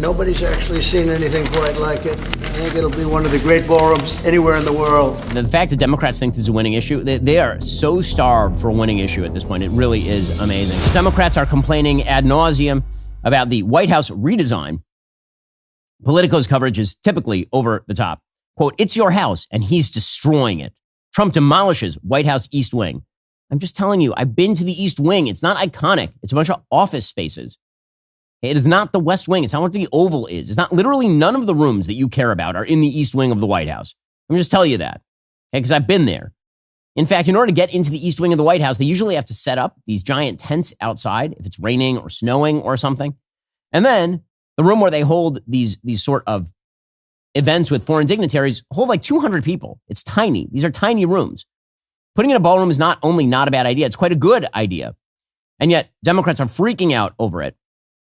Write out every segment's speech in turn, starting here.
Nobody's actually seen anything quite like it. I think it'll be one of the great ballrooms anywhere in the world. The fact that Democrats think this is a winning issue, they are so starved for a winning issue at this point. It really is amazing. Democrats are complaining ad nauseum about the White House redesign. Politico's coverage is typically over the top. Quote, "It's your house, and he's destroying it. Trump demolishes White House East Wing." I'm just telling you, I've been to the East Wing. It's not iconic. It's a bunch of office spaces. It is not the West Wing. It's not what the Oval is. It's not literally none of the rooms that you care about are in the East Wing of the White House. I'm just telling you that, because I've been there. In fact, in order to get into the East Wing of the White House, they usually have to set up these giant tents outside if it's raining or snowing or something. And then the room where they hold these sort of events with foreign dignitaries hold like 200 people. It's tiny. These are tiny rooms. Putting in a ballroom is not only not a bad idea, it's quite a good idea. And yet Democrats are freaking out over it.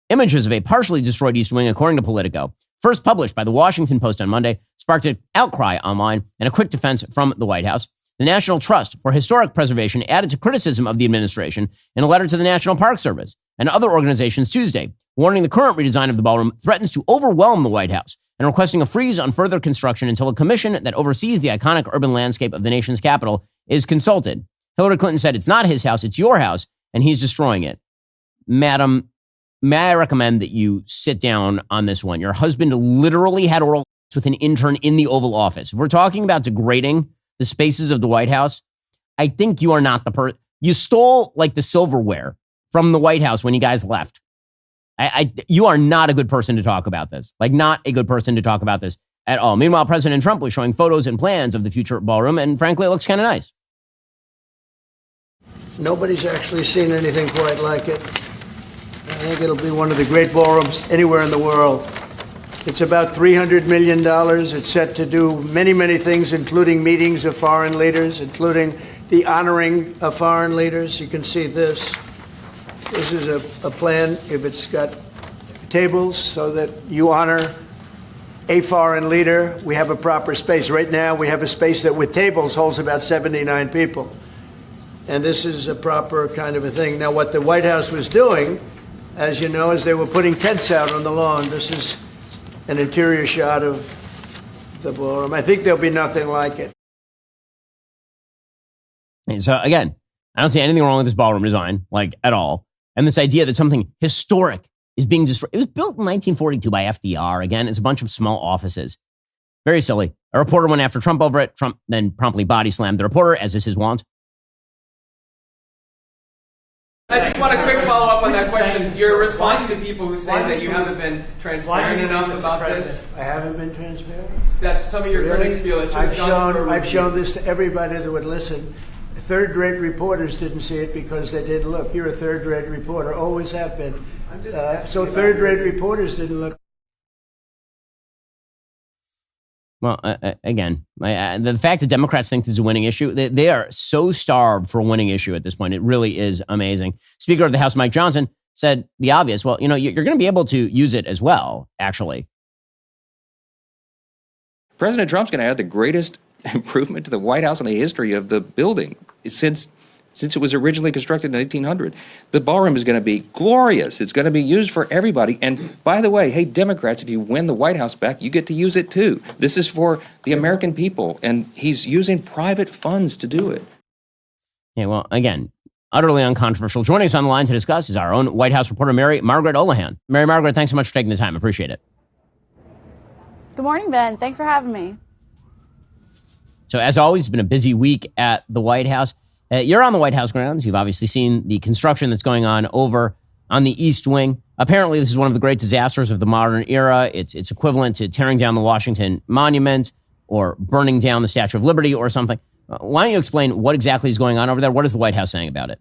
Images of a partially destroyed East Wing, according to Politico, first published by the Washington Post on Monday, sparked an outcry online and a quick defense from the White House. The National Trust for Historic Preservation added to criticism of the administration in a letter to the National Park Service and other organizations Tuesday, warning the current redesign of the ballroom threatens to overwhelm the White House and requesting a freeze on further construction until a commission that oversees the iconic urban landscape of the nation's capital is consulted. Hillary Clinton said, "It's not his house, it's your house, and he's destroying it." Madam, may I recommend that you sit down on this one? Your husband literally had oral sex with an intern in the Oval Office. If we're talking about degrading the spaces of the White House, I think you are not the person. You stole like the silverware from the White House when you guys left. You are not a good person to talk about this. Like, not a good person to talk about this at all. Meanwhile, President Trump was showing photos and plans of the future ballroom, and frankly, it looks kind of nice. Nobody's actually seen anything quite like it. I think it'll be one of the great ballrooms anywhere in the world. It's about $300 million. It's set to do many, many things, including meetings of foreign leaders, including the honoring of foreign leaders. You can see this. This is a plan. If it's got tables so that you honor a foreign leader, we have a proper space. Right now, we have a space that with tables holds about 79 people. And this is a proper kind of a thing. Now, what the White House was doing, as you know, is they were putting tents out on the lawn. This is an interior shot of the ballroom. I think there'll be nothing like it. And so, again, I don't see anything wrong with this ballroom design, like, at all. And this idea that something historic is being destroyed. It was built in 1942 by FDR. Again, it's a bunch of small offices. Very silly. A reporter went after Trump over it. Trump then promptly body slammed the reporter, as is his wont. I just want a quick follow-up on that question. Your response to people who say that you haven't been transparent enough about this. I haven't been transparent? That some of your critics feel it should have gone for a I've review. shown this to everybody that would listen. Third-rate reporters didn't see it because they didn't look. You're a third-rate reporter, always have been. So third-rate reporters didn't look. Well, again, the fact that Democrats think this is a winning issue, they are so starved for a winning issue at this point. It really is amazing. Speaker of the House, Mike Johnson, said the obvious. Well, you know, you're going to be able to use it as well, actually. President Trump's going to add the greatest improvement to the White House in the history of the building since it was originally constructed in 1800. The ballroom is going to be glorious. It's going to be used for everybody. And by the way, hey, Democrats, if you win the White House back, you get to use it too. This is for the American people, and he's using private funds to do it. Yeah, well, again, utterly uncontroversial. Joining us on the line to discuss is our own White House reporter, Mary Margaret Olohan. Mary Margaret, thanks so much for taking the time. Appreciate it. Good morning, Ben. Thanks for having me. So as always, it's been a busy week at the White House. You're on the White House grounds. You've obviously seen the construction that's going on over on the East Wing. Apparently, this is one of the great disasters of the modern era. It's equivalent to tearing down the Washington Monument or burning down the Statue of Liberty or something. Why don't you explain what exactly is going on over there? What is the White House saying about it?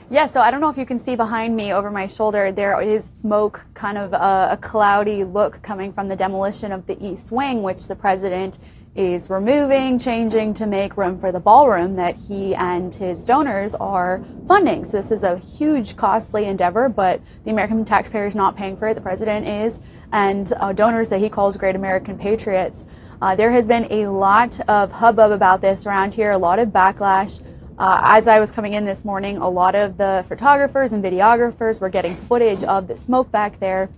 Yeah, so I don't know if you can see behind me over my shoulder, there is smoke, kind of a cloudy look coming from the demolition of the East Wing, which the president is removing, changing to make room for the ballroom that he and his donors are funding. So this is a huge, costly endeavor, but the American taxpayer is not paying for it. The president is, and donors that he calls great American patriots. There has been a lot of hubbub about this around here, a lot of backlash. As I was coming in this morning, a lot of the photographers and videographers were getting footage of the smoke back there.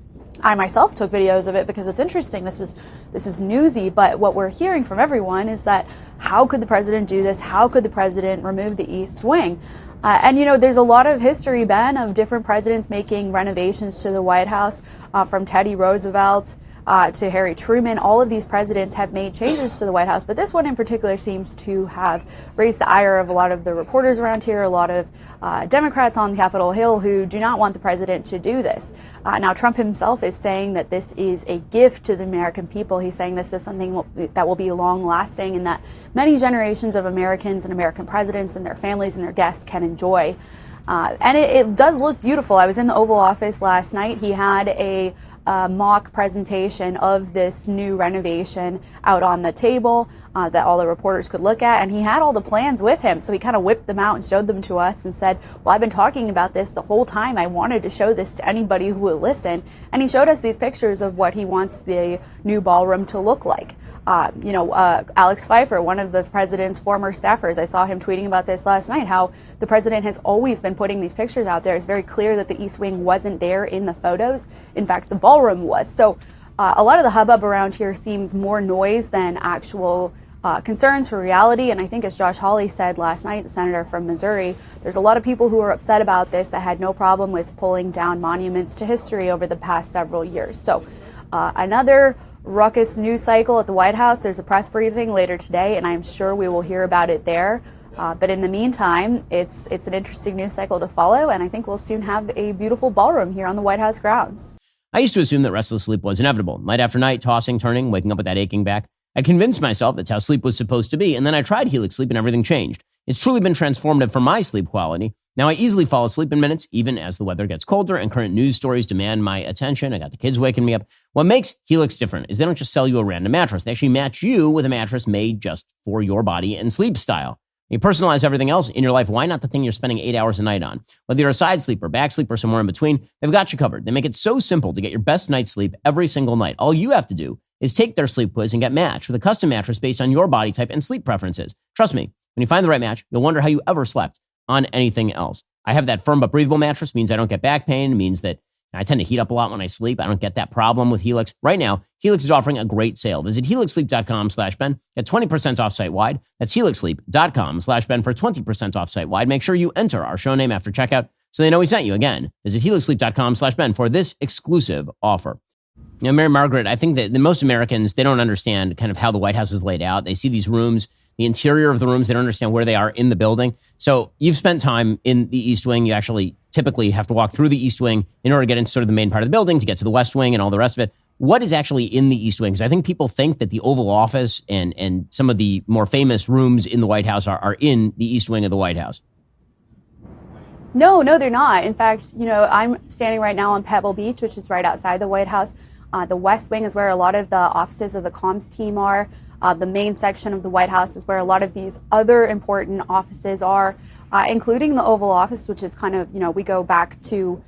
I myself took videos of it because it's interesting. This is newsy, but what we're hearing from everyone is that how could the president do this? How could the president remove the East Wing? And there's a lot of history, Ben, of different presidents making renovations to the White House, from Teddy Roosevelt to Harry Truman. All of these presidents have made changes to the White House, but this one in particular seems to have raised the ire of a lot of the reporters around here, a lot of Democrats on Capitol Hill who do not want the president to do this. Now, Trump himself is saying that this is a gift to the American people. He's saying this is something that will be long lasting and that many generations of Americans and American presidents and their families and their guests can enjoy. And it does look beautiful. I was in the Oval Office last night. He had a mock presentation of this new renovation out on the table that all the reporters could look at, and he had all the plans with him, so he kind of whipped them out and showed them to us and said, well, I've been talking about this the whole time. I wanted to show this to anybody who would listen, and he showed us these pictures of what he wants the new ballroom to look like. Alex Pfeiffer, one of the president's former staffers, I saw him tweeting about this last night, how the president has always been putting these pictures out there. It's very clear that the East Wing wasn't there in the photos. In fact, the ballroom was. So a lot of the hubbub around here seems more noise than actual concerns for reality. And I think, as Josh Hawley said last night, the senator from Missouri, there's a lot of people who are upset about this that had no problem with pulling down monuments to history over the past several years. So another ruckus news cycle at the White House. There's a press briefing later today, and I'm sure we will hear about it there. But in the meantime, it's an interesting news cycle to follow, and I think we'll soon have a beautiful ballroom here on the White House grounds. I used to assume that restless sleep was inevitable. Night after night, tossing, turning, waking up with that aching back. I'd convinced myself that's how sleep was supposed to be, and then I tried Helix Sleep and everything changed. It's truly been transformative for my sleep quality. Now I easily fall asleep in minutes, even as the weather gets colder and current news stories demand my attention. I got the kids waking me up. What makes Helix different is they don't just sell you a random mattress. They actually match you with a mattress made just for your body and sleep style. You personalize everything else in your life. Why not the thing you're spending 8 hours a night on? Whether you're a side sleeper, back sleeper, somewhere in between, they've got you covered. They make it so simple to get your best night's sleep every single night. All you have to do is take their sleep quiz and get matched with a custom mattress based on your body type and sleep preferences. Trust me, when you find the right match, you'll wonder how you ever slept on anything else. I have that firm but breathable mattress, means I don't get back pain, means that I tend to heat up a lot when I sleep. I don't get that problem with Helix. Right now, Helix is offering a great sale. Visit helixsleep.com/Ben. Get 20% off site-wide. That's helixsleep.com/Ben for 20% off site-wide. Make sure you enter our show name after checkout so they know we sent you. Again, visit helixsleep.com/Ben for this exclusive offer. Mary Margaret, I think that most Americans, they don't understand kind of how the White House is laid out. They see these rooms, the interior of the rooms, they don't understand where they are in the building. So you've spent time in the East Wing. You actually typically have to walk through the East Wing in order to get into sort of the main part of the building, to get to the West Wing and all the rest of it. What is actually in the East Wing? Because I think people think that the Oval Office and some of the more famous rooms in the White House are in the East Wing of the White House. No, they're not. In fact, I'm standing right now on Pebble Beach, which is right outside the White House. The West Wing is where a lot of the offices of the comms team are. The main section of the White House is where a lot of these other important offices are, including the Oval Office, which is kind of, we go back to,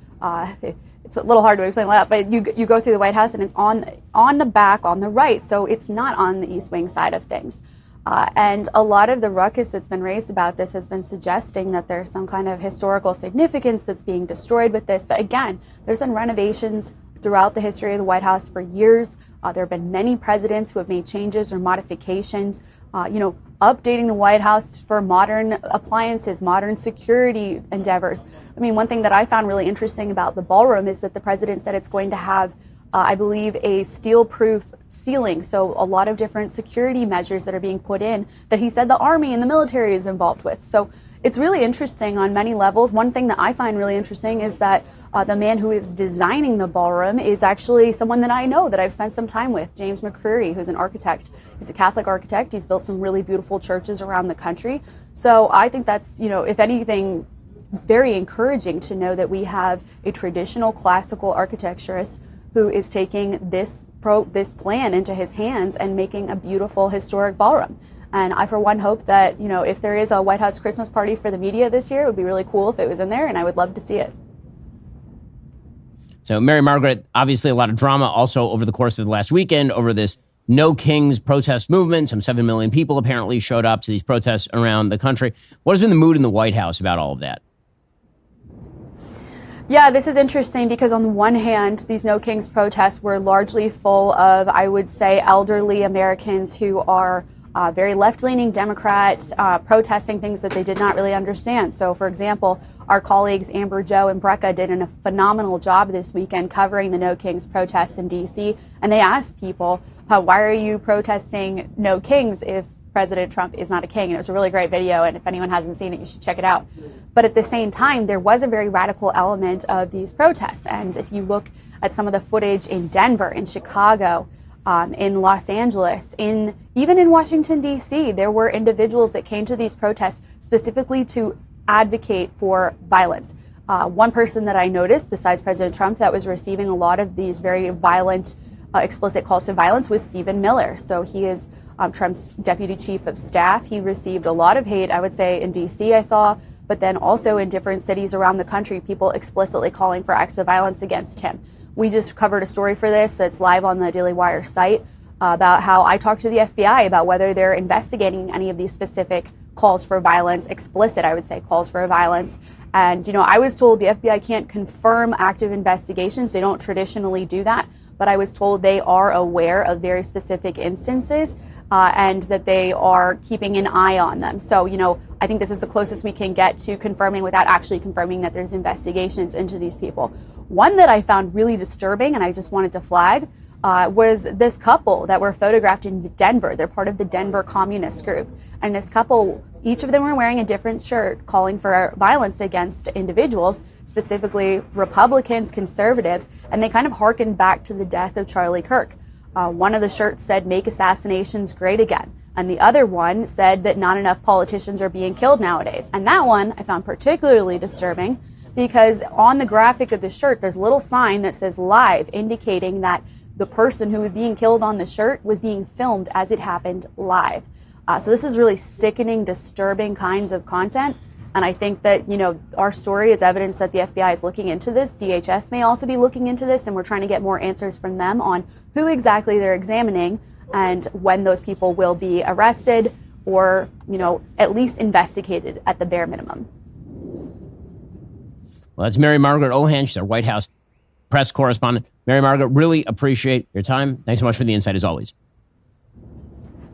it's a little hard to explain that, but you go through the White House and it's on the back, on the right, so it's not on the East Wing side of things. And a lot of the ruckus that's been raised about this has been suggesting that there's some kind of historical significance that's being destroyed with this. But again, there's been renovations throughout the history of the White House for years. There have been many presidents who have made changes or modifications, updating the White House for modern appliances, modern security endeavors. I mean, one thing that I found really interesting about the ballroom is that the president said it's going to have, I believe, a steel-proof ceiling. So a lot of different security measures that are being put in that he said the Army and the military is involved with. So it's really interesting on many levels. One thing that I find really interesting is that the man who is designing the ballroom is actually someone that I know, that I've spent some time with, James McCreary, who's an architect. He's a Catholic architect. He's built some really beautiful churches around the country. So I think that's, if anything, very encouraging to know that we have a traditional classical architecturist who is taking this plan into his hands and making a beautiful historic ballroom. And I, for one, hope that, if there is a White House Christmas party for the media this year, it would be really cool if it was in there, and I would love to see it. So Mary Margaret, obviously a lot of drama also over the course of the last weekend over this No Kings protest movement. Some 7 million people apparently showed up to these protests around the country. What has been the mood in the White House about all of that? Yeah, this is interesting because on the one hand, these No Kings protests were largely full of, I would say, elderly Americans who are very left-leaning Democrats protesting things that they did not really understand. So, for example, our colleagues Amber, Joe, and Brecca did a phenomenal job this weekend covering the No Kings protests in D.C. And they asked people, why are you protesting No Kings if President Trump is not a king? And it was a really great video, and if anyone hasn't seen it, you should check it out. But at the same time, there was a very radical element of these protests. And if you look at some of the footage in Denver, in Chicago, in Los Angeles, even in Washington, D.C., there were individuals that came to these protests specifically to advocate for violence. One person that I noticed, besides President Trump, that was receiving a lot of these very violent, explicit calls to violence was Stephen Miller. So he is Trump's deputy chief of staff. He received a lot of hate, I would say, in D.C. I saw, but then also in different cities around the country, people explicitly calling for acts of violence against him. We just covered a story for this that's live on the Daily Wire site about how I talked to the FBI about whether they're investigating any of these specific calls for violence, explicit, I would say, calls for violence. And, I was told the FBI can't confirm active investigations. They don't traditionally do that. But I was told they are aware of very specific instances and that they are keeping an eye on them. So, I think this is the closest we can get to confirming without actually confirming that there's investigations into these people. One that I found really disturbing, and I just wanted to flag, was this couple that were photographed in Denver. They're part of the Denver Communist Group. And this couple, each of them were wearing a different shirt calling for violence against individuals, specifically Republicans, conservatives, and they kind of harkened back to the death of Charlie Kirk. One of the shirts said, "Make assassinations great again." And the other one said that not enough politicians are being killed nowadays. And that one I found particularly disturbing because on the graphic of the shirt, there's a little sign that says live, indicating that the person who was being killed on the shirt was being filmed as it happened live. So this is really sickening, disturbing kinds of content. And I think that, our story is evidence that the FBI is looking into this. DHS may also be looking into this, and we're trying to get more answers from them on who exactly they're examining and when those people will be arrested or, at least investigated at the bare minimum. Well, that's Mary Margaret Olohan. She's our White House press correspondent. Mary Margaret, really appreciate your time. Thanks so much for the insight, as always.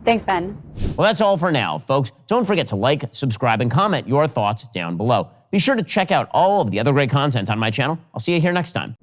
Thanks, Ben. Well, that's all for now, folks. Don't forget to like, subscribe, and comment your thoughts down below. Be sure to check out all of the other great content on my channel. I'll see you here next time.